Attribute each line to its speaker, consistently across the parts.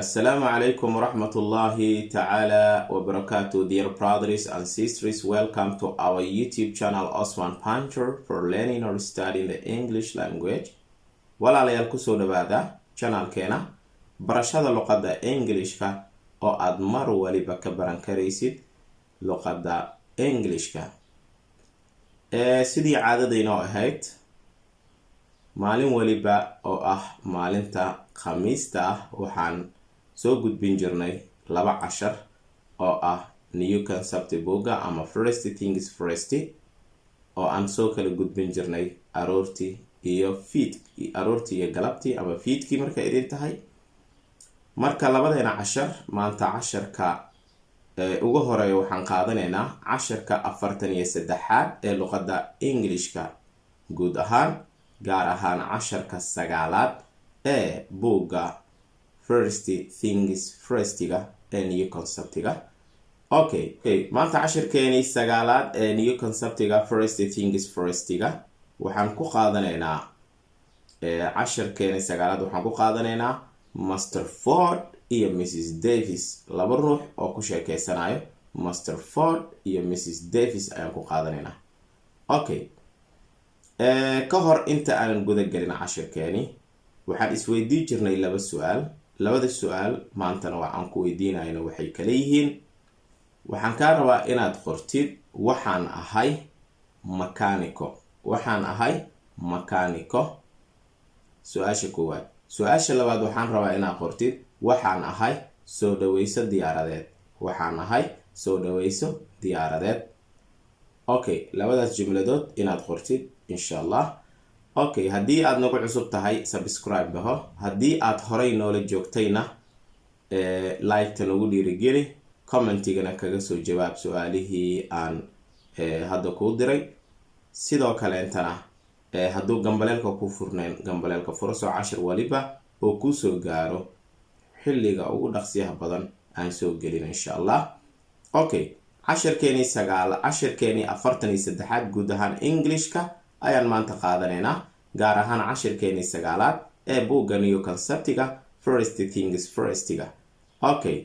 Speaker 1: Assalamu alaikum warahmatullahi ta'ala wa barakatuh, dear brothers and sisters. Welcome to our YouTube channel Osman Pancher for learning or studying the English language. Walaalayaal kusoo dhawaada channelkeena barashada luqadda Englishka oo aad mar waliba ka baran karaysid luqadda Englishka. Sidii caadadaynoo ahayd maalin waliba oo ah maalinta khamiista ah waxaan soo gudbin jirnay 2 cashar oo ah new concept boga ama first things first oo aan soo kala gudbin jirnay aroortii iyo galabtii ama fiidkii marka idin tahay. Marka labadeena cashar maanta casharka ugu horeeya waxaan qaadanaynaa casharka 43aad ee luqadda Englishka guud ahaan, gaar ahaan casharka 9aad ee boga first things first-ga ee new concept-ga. Okay, maanta casharkeeni 9aad ee new concept-ga first things first-ga waxaan ku qaadanaynaa casharkeeni 9aad waxaan ku qaadanaynaa Mr. Ford iyo Mrs. Davis, laba ruux oo ku sheekeysanayo. Mr. Ford iyo Mrs. Davis ayaan ku qaadanaynaa. Okay, ka hor inta aan guda gelin casharkeeni waxaan isweydiin jirnay 2 su'aal. labada su'aal maantana waxaan ku weydiinayna waxay kala yihiin. waxaan ka rabaa inaad qortid waxaan ahay mechanico. su'aasha koowaad. su'aasha labaad waxaan rabaa inaad qortid waxaan ahay soo dhaweyso diyaaradeed. Okay, labadaas jumladood inaad qortid insha Allah. Okay, haddii aad nagu cusub tahay subscribe dhaho. haddii aad horey noola joogtayna like-ta nagu dhiirigeli, commentigana kaga soo jawaab su'aalihii aan hadda kuu diray. sidoo kale intana hadduu gambaleelka ku furnayn, gambaleelka furo soo cashar waliba oo ku soo gaaro xilliga ugu dhaqsiyaha badan aan soo gelin insha Allah. Okay, casharkeeni 43aad guud ahaan Englishka ayaan maanta qaadanaynaa, gaar ahaan casharkeeni 9aad ee boga new concept-ga first things first-ga. Okay,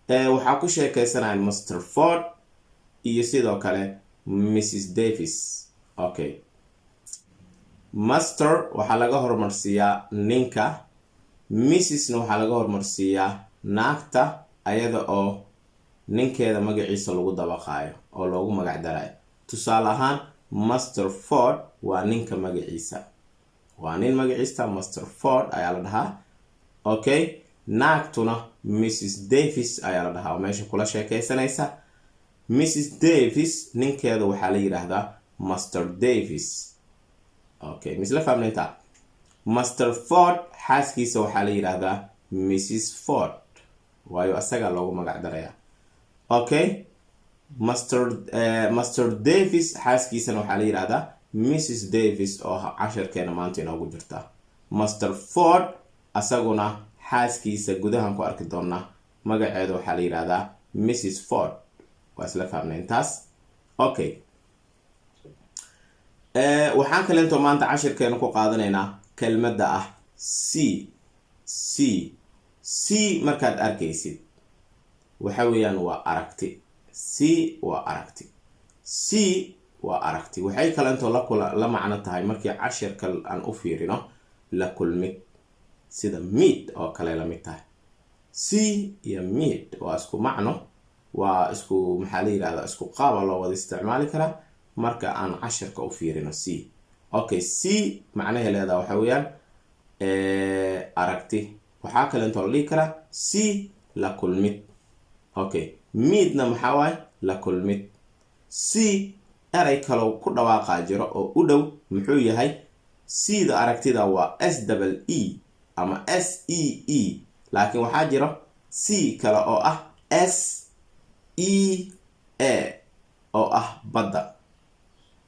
Speaker 1: waxaa ku sheekeysanaya Mr. Ford iyo sidoo kale Mrs. Davis. Okay, Mr. waxaa laga hormarsiiyaa ninka, Mrs.na waxaa laga hormarsiiyaa naagta ayada oo ninkeeda magaciisa lagu dabaqaayo oo loogu magac darayo. tusaale ahaan Mr. Ford waa ninka magaciisa, waa nin magaciisa Mr. Ford ayaa la dhahaa. Okay, naagtuna Mrs. Davis ayaa la dhahaa oo meesha kula sheekeysanaysa. Mrs. Davis ninkeeda waxaa la yiraahdaa Mr. Davis. Okay, misla fahmnayta. Mr. Ford xaaskiisa waxaa la yiraahdaa Mrs. Ford, waayo asaga loogu magac daraya. Okay, Mr. Davis xaaskiisana waxaa la yiraahdaa Mrs. Davis oo casharkeena maanta inoogu jirta. Mr. Ford asaguna xaaskiisa gudahan ku arki doona magaceeda waxaa la yiraahdaa Mrs. Ford. waa isla fahmnayn taas. Okay, waxaan kale inta maanta casharkeena ku qaadanaynaa kelmadda ah see markaad arkaysid waxa weeyaan waa aragti. waa aragti. waxay kale inta la macno tahay markii casharka aan u fiirino la kulmid, sida meet oo kale la mid tahay. see iyo meet waa isku macno, waa isku maxaa la yiraahdaa isku qaab loo wada isticmaali karaa marka aan casharka u fiirino see. Okay, see macnaheeda waxa weeyaan aragti. waxaa kale inta la dhihi karaa see la kulmid. Okay, meetna maxaa waaye la kulmid. see eray kale ku dhawaaqa jiro oo u dhow muxuu yahay sida aragtida waa SEE ama SEE, laakiin waxaa jiro see kale oo ah SEA oo ah badda.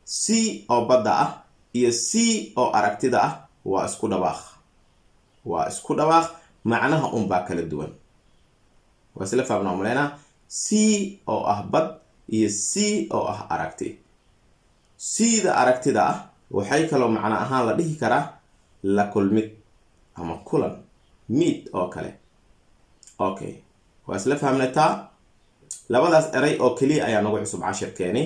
Speaker 1: see oo badda ah iyo see oo aragtida ah waa isku dhawaaq, macnaha baa kala duwan. waa isla fahmnaa maleena. see oo ah bad iyo see oo ah aragti. sida aragtida ah waxay kaloo macno ahaan la dhihi karaa la kulmid ama kulan, meet oo kale. okay waa isla fahmnataa labadaas eray oo kaliya ayaa nagu cusub cashirkeeni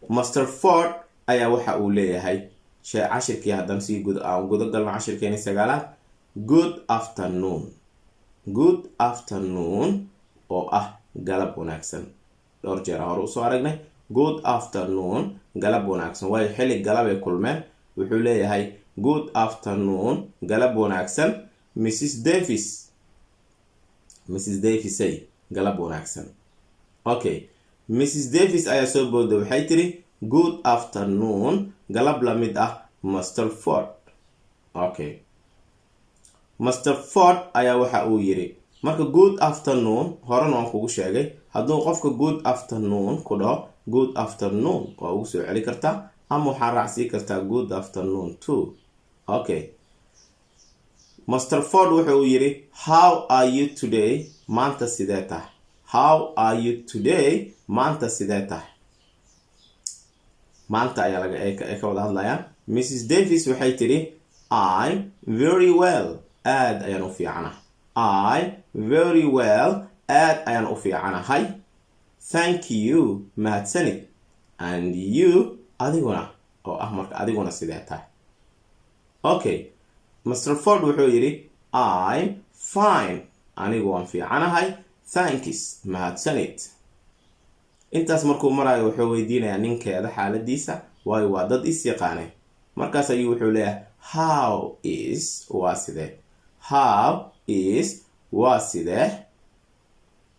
Speaker 1: Master Ford ayaa waxa uu leeyahay shay cashirkii haddaan sii gudo galno cashirkeeni sagaalaad good afternoon oo ah galab wanaagsan dhowr jeer hore usoo aragnay good afternoon galab wanaagsan waayo xilli galab ay kulmeen wuxuu leeyahay good afternoon galab wanaagsan Mrs. Davis ay galab wanaagsan okay Mrs. Davis ayaa soo booday waxay tiri good afternoon galab la mid ah Master Ford okay Master Ford ayaa waxa uu yiri marka good afternoon horena waan kugu sheegay hadduu qofka good afternoon ku dhaho good afternoon waa ugu soo celi kartaa ama waxaa raacsiin kartaa good afternoon too okay Master Ford waxa uu yiri how are you today maanta sidee tahay how are you today maanta sidee tahay maanta ayaa laga ka wada hadlayaan Mrs. Davis waxay tiri I'm very well aad ayaan u fiicanahay I'm very well aad ayaan u fiicanahay thank you mahadsanid and you adiguna oo ah marka adiguna sidee tahay okay Mr. Ford wuxuu yiri I'm fine anigu waan fiicanahay thanks mahadsanid intaas markuu marayo wuxuu weydiinayaa ninkeeda xaaladiisa waayo waa dad is yaqaanay markaas ayuu wuxuu leeyahay how is waa sidee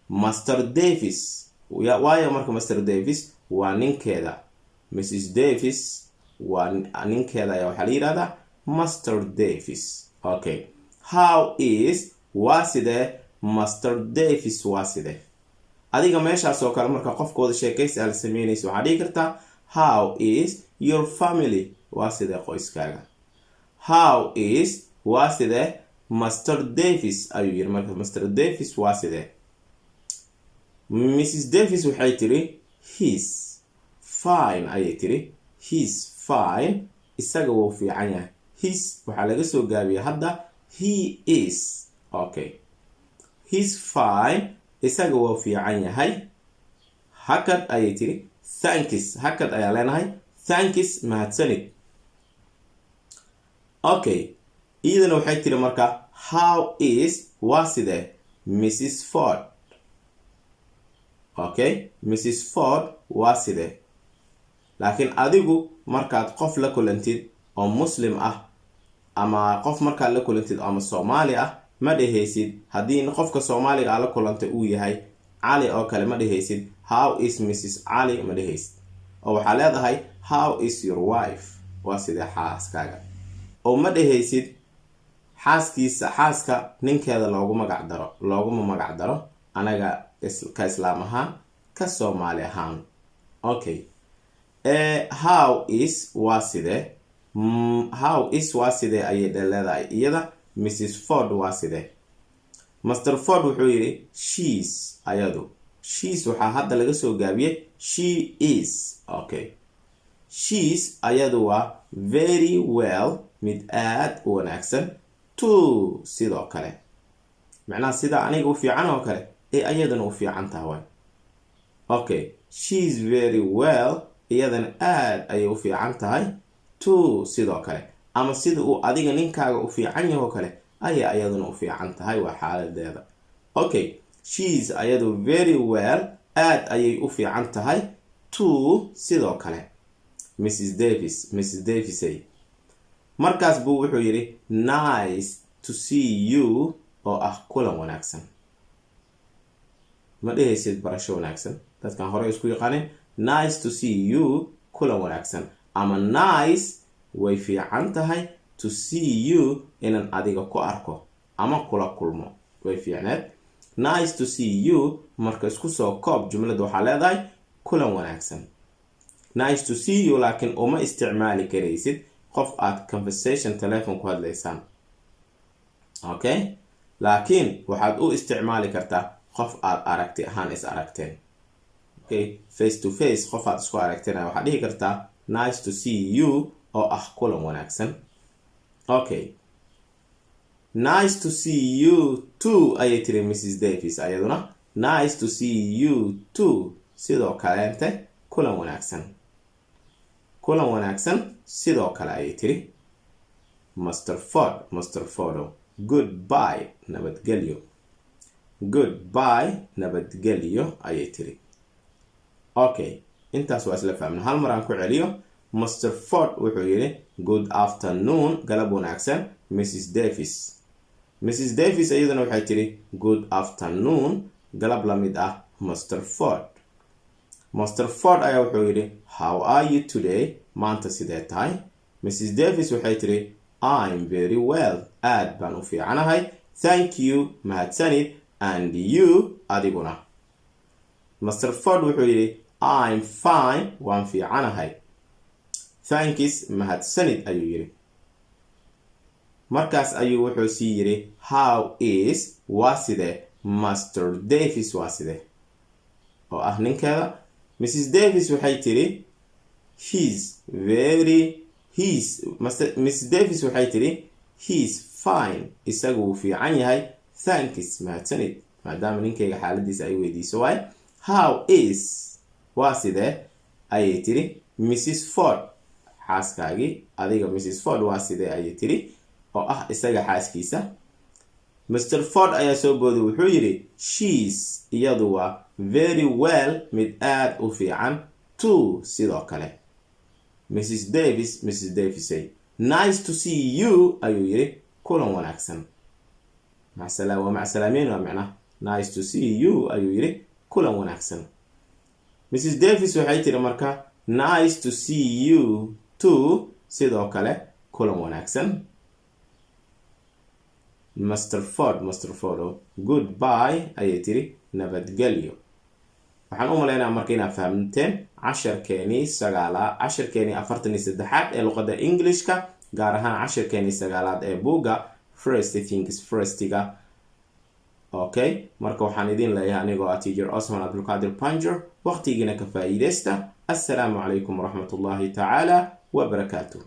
Speaker 1: Master Davis waayo marka Master Davis waa ninkeeda Mrs. Davis waa ninkeeda ayaa waxaa la yidhahdaa Master Davis okay how is waa sidee Master Davis waa sidee adiga meeshaas oo kale marka qofkooda sheekaysi aad sameynayso waxaad dhihi kartaa how is your family waa sidee qoyskaaga how is waa sidee Master Davis ayuu yiri marka Master Davis waa sidee Mrs. Davis waxay tiri he's fine ayay tiri he's fine isaga wuu fiican yahay he's waxaa laga soo gaabiyaa hadda he is okay he's fine isaga wuu fiican yahay hakad ayay tiri thanks hakad ayaa leenahay thanks mahadsanid okay iyadana waxay tiri marka how is waa sidee Mrs. Ford okay Mrs. Ford waa sidee laakiin adigu markaad qof la kulantid oo muslim ah ama qof markaad la kulantid ama Soomaali ah ma dhehaysid haddii qofka Soomaaliga aad la kulantay uu yahay Cali oo kale ma dhehaysid how is Mrs. Ali ma dhehaysid oo waxaa leedahay how is your wife waa sidee xaaskaaga oo ma dhehaysid xaaska ninkeeda looguma magac daro anaga ka islaam ahaan ka Soomaali ahaan okay how is waa sidee ayay leedahay iyada Mrs. Ford waa sidee Master Ford wuxuu yiri she's waxaa hadda laga soo gaabiyay she is okay she's ayadu waa very well mid aad u wanaagsan too sidoo kale macnaha sida aniga u fiican oo kale ayadana u fiican tahay okay she's very well iyadana aad ayay u fiican tahay too sidoo kale ama sida uu adiga ninkaaga u fiican yahay oo kale ayadana u fiican tahay waa xaaladeeda okay she's ayadu very well aad ayay u fiican tahay too sidoo kale Mrs. Davis ay markaas buu wuxuu yiri nice to see you oo ah kulan wanaagsan ma dhehaysid barasho wanaagsan dadkan hore isku yaqaaneen nice to see you kulan wanaagsan ama nice way fiican tahay to see you inaan adiga ku arko ama kula kulmo way fiicneed nice to see you marka isku soo koob jumlada waxaa leedahay kulan wanaagsan nice to see you laakiin uma isticmaali karaysid qof aad conversation telephone ku hadlaysaan okay laakiin waxaad u isticmaali kartaa qof aad aragti ahaan is aragteen okay face to face qof aad isku aragteen waxaad dhihi kartaa nice to see you oo ah kulan wanaagsan okay nice to see you too ayay tiri Mrs. Davis ayaduna nice to see you too sidoo kaleente kulan wanaagsan sidoo kale ayay tiri Mr. Ford goodbye nabadgelyo ayay tiri okay intaas waa isla fahmna hal mar aan ku celiyo Mr. Ford wuxuu yiri good afternoon galab wanaagsan Mrs. Davis ayaduna waxay tiri good afternoon galab la mid ah Mr. Ford ayaa wuxuu yiri how are you today maanta sidee tahay Mrs. Davis waxay tiri I'm very well aad baan u fiicanahay thank you mahadsanid and you adiguna Mr. Ford wuxuu yiri I'm fine waan fiicanahay thanks mahadsanid ayuu yiri markaas ayuu wuxuu sii yiri how is waa sidee Mr. Davis waa sidee oo ah ninkeeda Mrs. Davis waxay tiri Mrs. Davis waxay tiri he's fine isagu wuu fiican yahay thanks mahadsanid maadaama ninkeyga xaaladiisa ay weydiiso waay how is waa sidee ayay tiri Mrs. Ford xaaskaagii adiga Mrs. Ford waa sidee ayay tiri oo ah isaga xaaskiisa Mr. Ford ayaa soo booday wuxuu yiri she's iyadu waa very well mid aad u fiican too sidoo kale Mrs. Davis say nice to see you ayuu yiri kulan wanaagsan macsalaameyn waa macna nice to see you ayuu yiri kulan wanaagsan Mrs. Davis waxay tiri marka nice to see you too sidoo kale kulan wanaagsan Mr. Ford goodbye ayay tiri nabadgelyo waxaan u maleynayaa marka inaad fahamteen casharkeeni 43 ee luqadda Englishka gaar ahaan casharkeeni 9 ee buugga First Things First-ga okay marka waxaan idin leeyahay anigoo teacher Osman Abdulqaadir Panjur waqtigiina ka faa'iideysta assalaamu calaykum waraxmatullaahi tacaala wa barakaatuh